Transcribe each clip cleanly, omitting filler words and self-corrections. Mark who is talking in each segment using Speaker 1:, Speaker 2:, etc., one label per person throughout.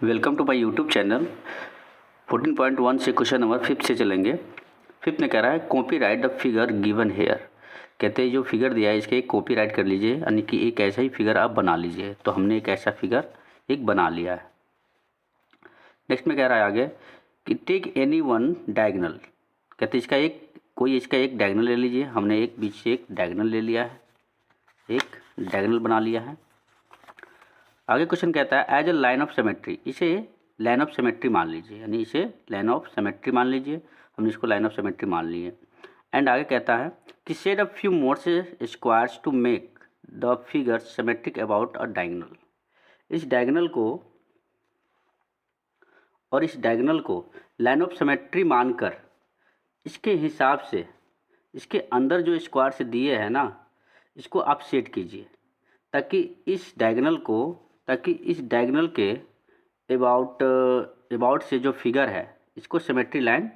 Speaker 1: Welcome to my YouTube channel. 14.1 से question number 5 से चलेंगे। 5 में कह रहा है copy right the figure given here. कहते हैं जो फिगर दिया है इसके एक कॉपी राइट कर लीजिए, यानी कि एक ऐसा ही फिगर आप बना लीजिए। तो हमने एक ऐसा फिगर एक बना लिया है। नेक्स्ट में कह रहा है आगे कि टेक एनी वन डायगनल। कहते हैं इसका एक डायगनल ले लीजिए। हमने एक बीच से एक डायगनल ले लिया है, एक डायगनल बना लिया है। आगे क्वेश्चन कहता है as a line of symmetry, इसे लाइन ऑफ सिमेट्री मान लीजिए, यानी इसे लाइन ऑफ सिमेट्री मान लीजिए। हमने इसको लाइन ऑफ सिमेट्री मान लिए। एंड आगे कहता है कि shade a few more squares to make the figure symmetric about a diagonal. इस डायगोनल को लाइन ऑफ सिमेट्री मानकर इसके हिसाब से इसके अंदर जो स्क्वायर से दिए हैं ना, इसको आप सेट कीजिए ताकि इस डायगोनल के अबाउट से जो फिगर है इसको सिमेट्री लाइन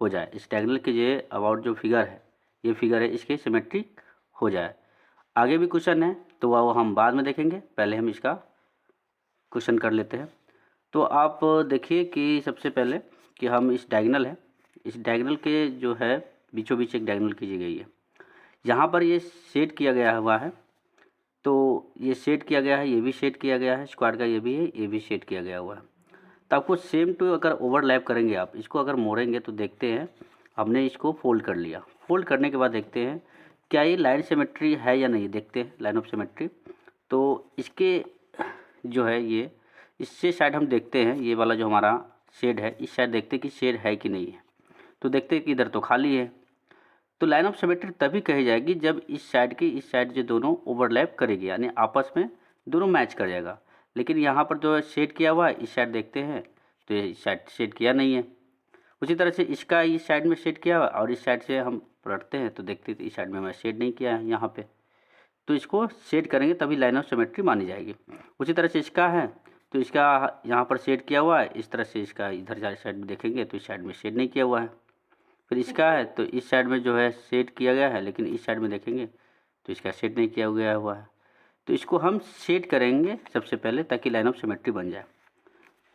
Speaker 1: हो जाए। इस डायगोनल के जो अबाउट जो फिगर है, ये फिगर है, इसके सिमेट्रिक हो जाए। आगे भी क्वेश्चन है तो वह हम बाद में देखेंगे, पहले हम इसका क्वेश्चन कर लेते हैं। तो आप देखिए कि सबसे पहले कि हम इस डायगोनल के जो है बीचों बीच एक डायगोनल खींची गई है। यहाँ पर ये सेट किया गया हुआ है, तो ये सेट किया गया है, ये भी सेट किया गया है, स्क्वायर का ये भी है, ये भी सेट किया गया हुआ है। तो आपको सेम टू अगर ओवरलैप करेंगे, आप इसको अगर मोड़ेंगे तो देखते हैं हमने इसको फोल्ड कर लिया। फोल्ड करने के बाद देखते हैं क्या ये लाइन सिमेट्री है या नहीं। देखते हैं लाइन ऑफ सिमेट्री। तो इसके जो है ये इससे साइड हम देखते हैं, ये वाला जो हमारा शेड है इस साइड देखते हैं कि शेड है कि नहीं है। तो देखते हैं कि इधर तो खाली है। तो लाइन ऑफ सिमेट्री तभी कही जाएगी जब इस साइड जो दोनों ओवरलैप करेगी, यानी आपस में दोनों मैच कर जाएगा। लेकिन यहाँ पर जो शेड किया हुआ है इस साइड देखते हैं तो ये साइड शेड किया नहीं है। उसी तरह से इसका इस साइड में शेड किया हुआ और इस साइड से हम पलटते हैं तो देखते हैं इस साइड में हमें शेड नहीं किया है यहाँ पे। तो इसको शेड करेंगे तभी लाइन ऑफ सिमेट्री मानी जाएगी। उसी तरह से इसका है तो इसका यहाँ पर शेड किया हुआ है, इस तरह से इसका इधर साइड में देखेंगे तो इस साइड में शेड नहीं किया हुआ है। फिर इसका है तो इस साइड में जो है शेड किया गया है, लेकिन इस साइड में देखेंगे तो इसका शेड नहीं किया गया हुआ है। तो इसको हम शेड करेंगे सबसे पहले ताकि लाइन ऑफ सिमेट्री बन जाए।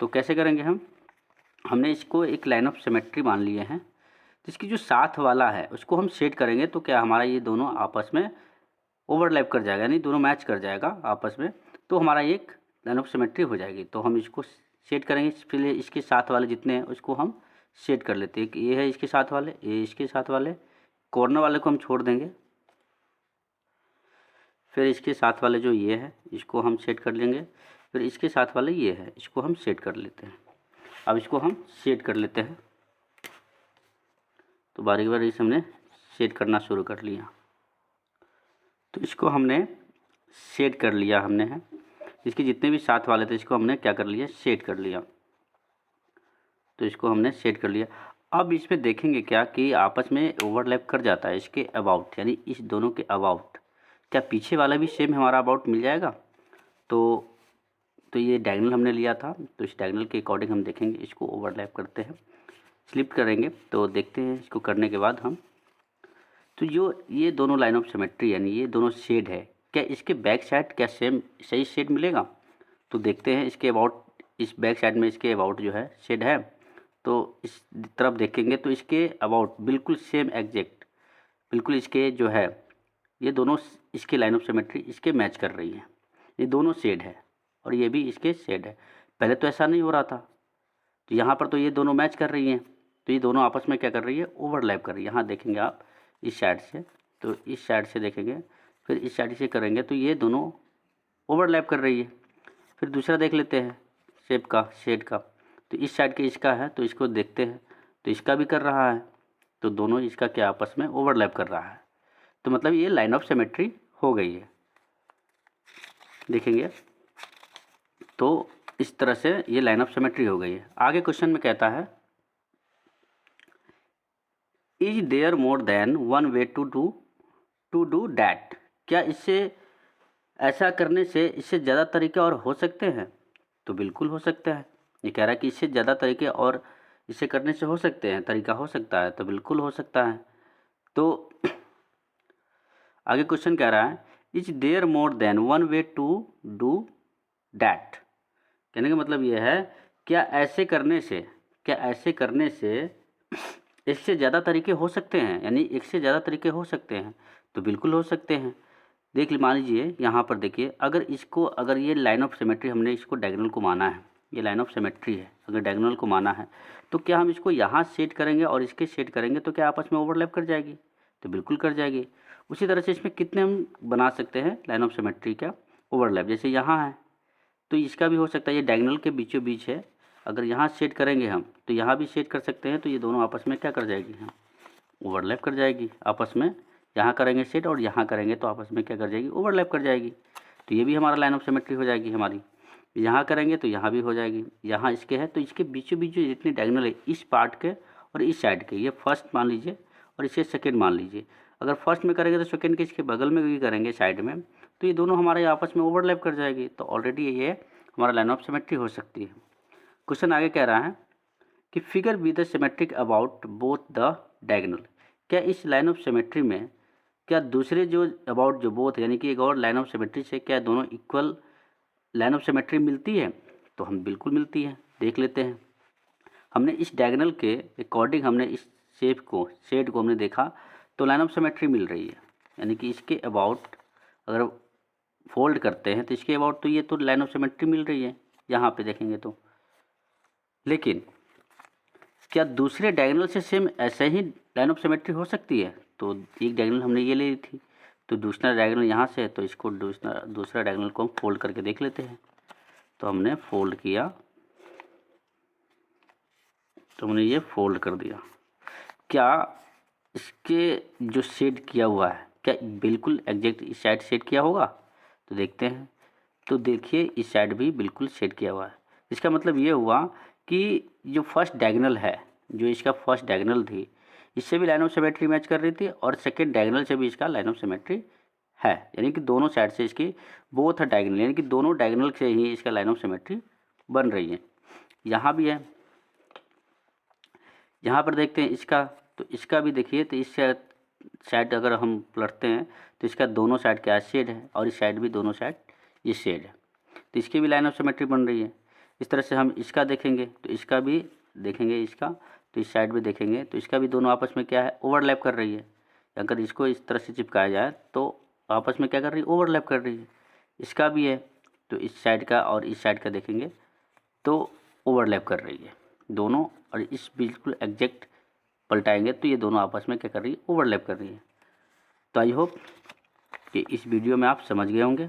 Speaker 1: तो कैसे करेंगे हमने इसको एक लाइन ऑफ सिमेट्री मान लिए हैं। तो इसकी जो साथ वाला है उसको हम शेड करेंगे तो क्या हमारा ये दोनों आपस में ओवरलैप कर जाएगा, यानी दोनों मैच कर जाएगा आपस में, तो हमारा एक लाइन ऑफ सिमेट्री हो जाएगी। तो हम इसको शेड करेंगे। पहले इसके साथ वाले जितने हैं उसको हम शेड कर लेते हैं कि ये है इसके साथ वाले, ये इसके साथ वाले, कॉर्नर वाले को हम छोड़ देंगे। फिर इसके साथ वाले जो ये है इसको हम शेड कर लेंगे। फिर इसके साथ वाले ये है, इसको हम शेड कर लेते हैं। अब इसको हम शेड कर लेते हैं। तो बारी बारी से हमने शेड करना शुरू कर लिया। तो इसको हमने शेड कर लिया हमने है। इसके जितने भी साथ वाले थे इसको हमने क्या कर लिया, शेड कर लिया। तो इसको हमने शेड कर लिया। अब इसमें देखेंगे क्या कि आपस में ओवरलैप कर जाता है इसके अबाउट, यानी इस दोनों के अबाउट। क्या पीछे वाला भी सेम हमारा अबाउट मिल जाएगा? तो ये डायगोनल हमने लिया था, तो इस डायगोनल के अकॉर्डिंग हम देखेंगे, इसको ओवरलैप करते हैं, स्लिप करेंगे। तो देखते हैं इसको करने के बाद हम तो जो ये दोनों लाइन ऑफ सिमेट्री यानी ये दोनों शेड है, क्या इसके बैक साइड क्या सेम सही शेड मिलेगा? तो देखते हैं इसके अबाउट, इस बैक साइड में इसके अबाउट जो है शेड है। तो इस तरफ देखेंगे तो इसके अबाउट बिल्कुल सेम एग्जैक्ट, बिल्कुल इसके जो है ये दोनों इसके लाइन ऑफ सिमेट्री इसके मैच कर रही है। ये दोनों शेड है और ये भी इसके शेड है। पहले तो ऐसा नहीं हो रहा था, तो यहाँ पर तो ये दोनों मैच कर रही हैं, तो ये दोनों आपस में क्या कर रही है, ओवरलैप कर रही है। यहाँ देखेंगे आप इस साइड से, तो इस साइड से देखेंगे, फिर इस साइड से करेंगे तो ये दोनों ओवरलैप कर रही है। फिर दूसरा देख लेते हैं शेड का। तो इस साइड के इसका है तो इसको देखते हैं, तो इसका भी कर रहा है, तो दोनों इसका क्या आपस में ओवरलैप कर रहा है। तो मतलब ये लाइन ऑफ सिमेट्री हो गई है। देखेंगे तो इस तरह से ये लाइन ऑफ सिमेट्री हो गई है। आगे क्वेश्चन में कहता है is there more than one way to do that. क्या इससे ऐसा करने से इससे ज़्यादा तरीके और हो सकते हैं? तो बिल्कुल हो सकता है। ये कह रहा है कि इससे ज़्यादा तरीके और इसे करने से हो सकते हैं, तरीका हो सकता है, तो बिल्कुल हो सकता है। तो आगे क्वेश्चन कह रहा है is there more than one way to do that. कहने का मतलब ये है क्या ऐसे करने से एक से ज़्यादा तरीके हो सकते हैं, यानी एक से ज़्यादा तरीके हो सकते हैं? तो बिल्कुल हो सकते हैं। मान लीजिए यहाँ पर देखिए, अगर ये लाइन ऑफ सिमेट्री हमने इसको डायगोनल को माना है, ये लाइन ऑफ सिमेट्री है, अगर डायगोनल को माना है तो क्या हम इसको यहाँ सेट करेंगे और इसके सेट करेंगे तो क्या आपस में ओवरलैप कर जाएगी? तो बिल्कुल कर जाएगी। उसी तरह से इसमें कितने हम बना सकते हैं लाइन ऑफ सिमेट्री का ओवरलैप? जैसे यहाँ है तो इसका भी हो सकता है, ये डायगोनल के बीचों बीच है, अगर यहाँ सेट करेंगे हम तो यहाँ भी सेट कर सकते हैं, तो ये दोनों आपस में क्या कर जाएगी? हाँ, ओवरलैप कर जाएगी आपस में। यहाँ करेंगे सेट और यहाँ करेंगे तो आपस में क्या कर जाएगी? ओवरलैप कर जाएगी। तो ये भी हमारा लाइन ऑफ सिमेट्री हो जाएगी हमारी। यहाँ करेंगे तो यहाँ भी हो जाएगी। यहाँ इसके है तो इसके बीचों बीच जो जितने डायगोनल है इस पार्ट के और इस साइड के, ये फर्स्ट मान लीजिए और इसे सेकेंड मान लीजिए। अगर फर्स्ट में करेंगे तो सेकेंड के इसके बगल में भी करेंगे साइड में, तो ये दोनों हमारे आपस में ओवरलैप कर जाएगी। तो ऑलरेडी ये हमारा लाइन ऑफ सिमेट्री हो सकती है। क्वेश्चन आगे कह रहा है कि figure with the symmetric about both the diagonal. क्या इस लाइन ऑफ सिमेट्री में क्या दूसरे जो अबाउट जो बोथ यानी कि एक और लाइन ऑफ सिमेट्री से क्या दोनों इक्वल लाइन ऑफ सिमेट्री मिलती है? तो हम बिल्कुल मिलती है। देख लेते हैं। हमने इस डायगोनल के अकॉर्डिंग हमने इस शेड को हमने देखा तो लाइन ऑफ सिमेट्री मिल रही है, यानी कि इसके अबाउट अगर फोल्ड करते हैं तो इसके अबाउट तो ये तो लाइन ऑफ सिमेट्री मिल रही है यहाँ पे देखेंगे तो। लेकिन क्या दूसरे डायगोनल से सेम ऐसे ही लाइन ऑफ सिमेट्री हो सकती है? तो एक डायगोनल हमने ये ले ली थी तो दूसरा डायगोनल यहाँ से है तो इसको दूसरा डायगोनल को हम फोल्ड करके देख लेते हैं। तो हमने फोल्ड किया तो हमने ये फोल्ड कर दिया। क्या इसके जो शेड किया हुआ है क्या बिल्कुल एग्जैक्ट इस साइड शेड किया होगा? तो देखते हैं। तो देखिए इस साइड भी बिल्कुल शेड किया हुआ है। इसका मतलब ये हुआ कि जो फर्स्ट डायगोनल है, जो इसका फर्स्ट डायगोनल थी, इससे भी लाइन ऑफ सिमेट्री मैच कर रही थी और सेकेंड डायगोनल से भी इसका लाइन ऑफ सिमेट्री है, यानी कि दोनों साइड से इसकी बोथ है डायगोनल, यानी कि दोनों डायगोनल से ही इसका लाइन ऑफ सिमेट्री बन रही है। यहाँ भी है, यहाँ पर देखते हैं इसका, तो इसका भी देखिए तो इस साइड अगर हम पलटते हैं तो इसका दोनों साइड क्या शेड है और इस साइड भी दोनों साइड ये शेड है, तो इसकी भी लाइन ऑफ सिमेट्री बन रही है। इस तरह से हम इसका देखेंगे तो इसका भी देखेंगे, इसका तो इस साइड भी देखेंगे तो इसका भी दोनों आपस में क्या है? ओवरलैप कर रही है। अगर इसको इस तरह से चिपकाया जाए तो आपस में क्या कर रही है? ओवरलैप कर रही है। इसका भी है तो इस साइड का और इस साइड का देखेंगे तो ओवरलैप कर रही है दोनों, और इस बिल्कुल एग्जैक्ट पलटाएंगे तो ये दोनों आपस में क्या कर रही है? ओवरलैप कर रही है। तो आई होप कि इस वीडियो में आप समझ गए होंगे।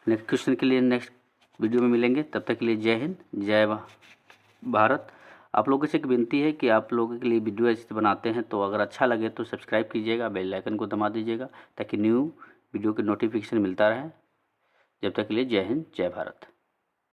Speaker 1: नेक्स्ट क्वेश्चन के लिए नेक्स्ट वीडियो में मिलेंगे, तब तक के लिए जय हिंद जय भारत। आप लोगों से एक विनती है कि आप लोगों के लिए वीडियो ऐसे बनाते हैं तो अगर अच्छा लगे तो सब्सक्राइब कीजिएगा, बेल आइकन को दबा दीजिएगा ताकि न्यू वीडियो के नोटिफिकेशन मिलता रहे। जब तक के लिए जय हिंद जय भारत।